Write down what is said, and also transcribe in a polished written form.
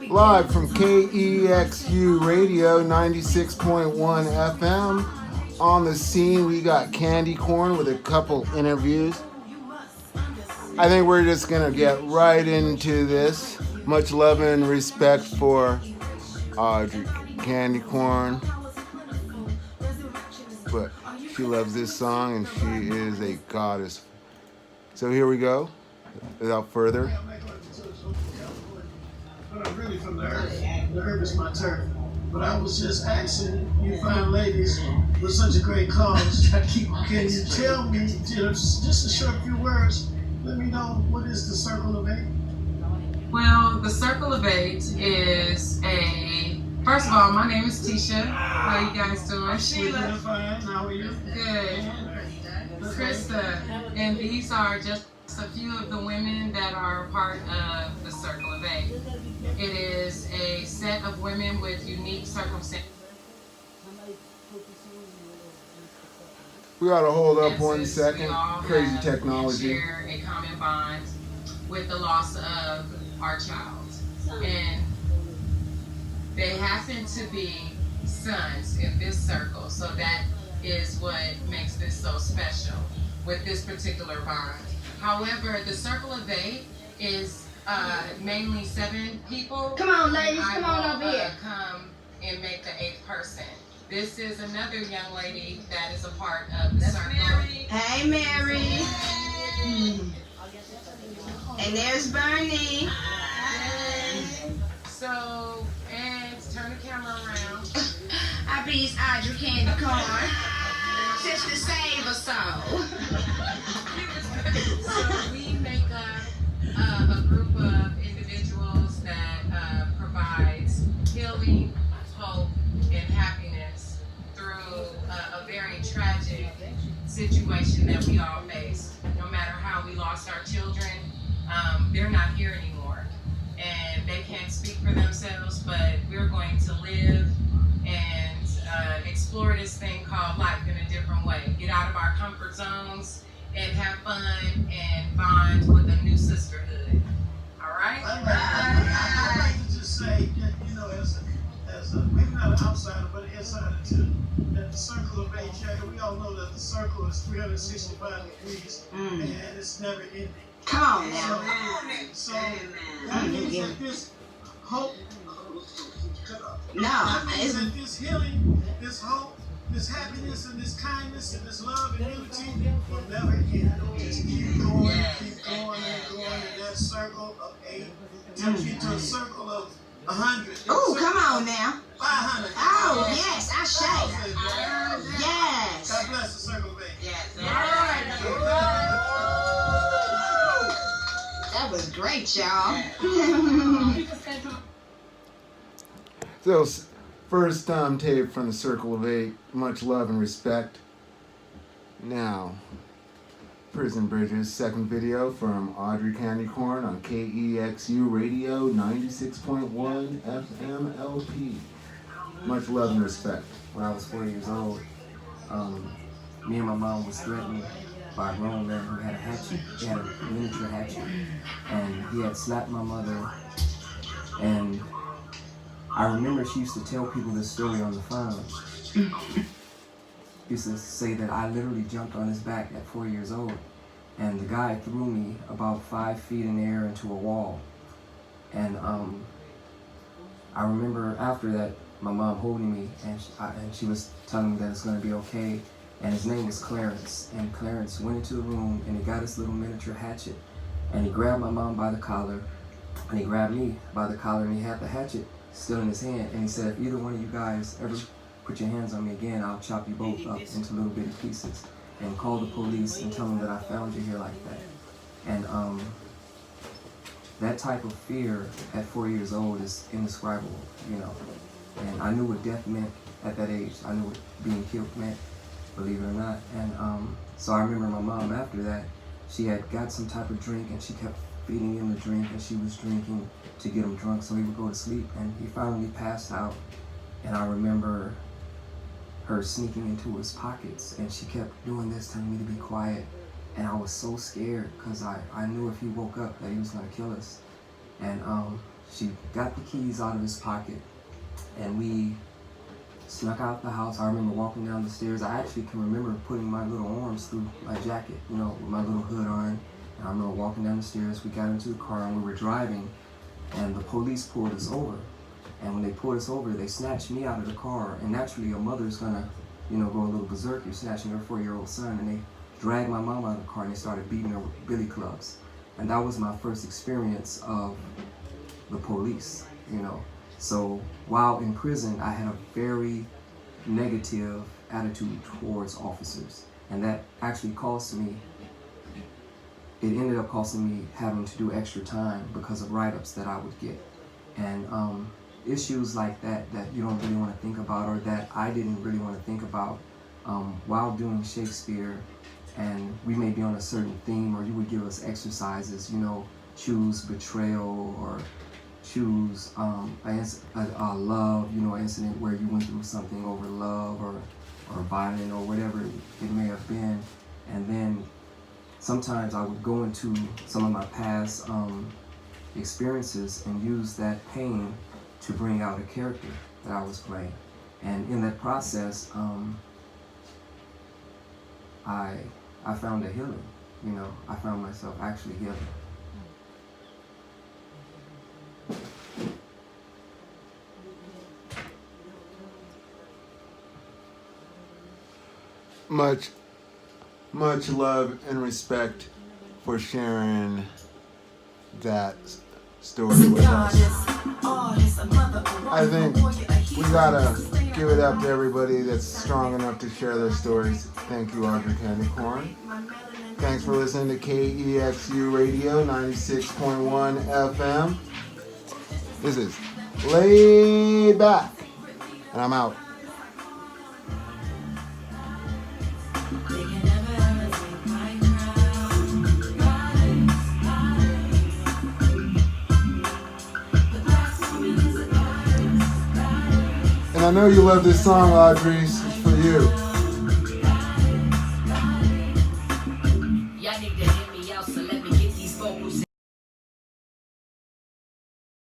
Live from KEXU Radio 96.1 FM. On the scene, we got Candy Corn with a couple interviews. I think we're just going to get right into this. Much love and respect for Audrey Candy Corn. But she loves this song and she is a goddess. So here we go. Without further. But I'm really from the earth. The earth is my turf. But I was just asking you fine ladies with such a great cause. Can you tell me, just a short few words, let me know what is the Circle of Eight? Well, the Circle of Eight is first of all, my name is Tisha. How you guys doing? Sheila. Fine. How are you? Good. Krista. And these are just a few of the women that are part of the Circle of Eight. It is a set of women with unique circumstances. We gotta hold up 1 second. Crazy technology. Share a common bond with the loss of our child, and they happen to be sons in this circle. So that is what makes this so special with this particular bond. However, the Circle of Eight is mainly 7 people. Come on, ladies, come on over here. Come and make the 8th person. This is another young lady that is a part of the circle. Mary. Hey, Mary. And there's Bernie. So, and turn the camera around. I beat Audrey Candy Corn. Just to save a soul. So we make a group of individuals that provides healing, hope, and happiness through a very tragic situation that we all face. No matter how we lost our children, they're not here anymore. And they can't speak for themselves, but we're going to live and explore this thing called life in a different way. Get out of our comfort zones and have fun and bond with a new sisterhood. All right? I'd like to just say, you know, as a maybe not an outsider, but an insider too, that the Circle of Eight, we all know that the circle is 365 degrees and it's never ending. Come on now. So that means that this hope, that means that this healing, this hope, this happiness and this kindness and this love and unity will never end. Just keep going and going in that Circle of Eight until you get to a circle of 100. Oh, come on now. 500. Oh, yes, I shake. Yes. God bless the Circle of Eight. Yes. That was great, y'all. So, first time tape from the Circle of Eight. Much love and respect. Now, Prison Bridges, second video from Audrey Candy Corn on KEXU Radio 96.1 FM LP. Much love and respect. When I was 4 years old, me and my mom was threatened by a grown man who had a hatchet. He had a miniature hatchet, and he had slapped my mother. And I remember she used to tell people this story on the phone. She used to say that I literally jumped on his back at 4 years old, and the guy threw me about 5 feet in the air into a wall. And I remember after that, my mom holding me, and she was telling me that it's going to be okay. And his name was Clarence. And Clarence went into the room, and he got his little miniature hatchet, and he grabbed my mom by the collar, and he grabbed me by the collar, and he had the hatchet still in his hand. And he said, if either one of you guys ever put your hands on me again, I'll chop you both up into little bitty pieces, and call the police and tell them that I found you here like that. And that type of fear at 4 years old is indescribable, you know. And I knew what death meant at that age. I knew what being killed meant, believe it or not. And so I remember my mom after that, she had got some type of drink, and she kept feeding him the drink, and she was drinking to get him drunk so he would go to sleep. And he finally passed out, and I remember her sneaking into his pockets, and she kept doing this, telling me to be quiet. And I was so scared because I knew if he woke up that he was going to kill us. And she got the keys out of his pocket, and we snuck out the house. I remember walking down the stairs. I actually can remember putting my little arms through my jacket, you know, with my little hood on. And I remember walking down the stairs. We got into the car and we were driving, and the police pulled us over. And when they pulled us over, they snatched me out of the car. And naturally, a mother's gonna, you know, go a little berserk. You're snatching her 4-year-old son, and they dragged my mom out of the car and they started beating her with billy clubs. And that was my first experience of the police, you know. So while in prison, I had a very negative attitude towards officers. And that actually cost me, it ended up costing me having to do extra time because of write-ups that I would get. And issues like that you don't really want to think about, or that I didn't really want to think about while doing Shakespeare. And we may be on a certain theme, or you would give us exercises, you know, choose betrayal, or choose a love, you know, incident where you went through something over love or violent or whatever it may have been. And then sometimes I would go into some of my past experiences and use that pain to bring out a character that I was playing. And in that process, I found a healing, you know. I found myself actually healing. Much love and respect for sharing that story with us. I think we gotta give it up to everybody that's strong enough to share their stories. Thank you, Audrey Candy Corn. Thanks for listening to KEXU Radio 96.1 FM. This is Laid Back, and I'm out. And I know you love this song, Audrey. It's for you.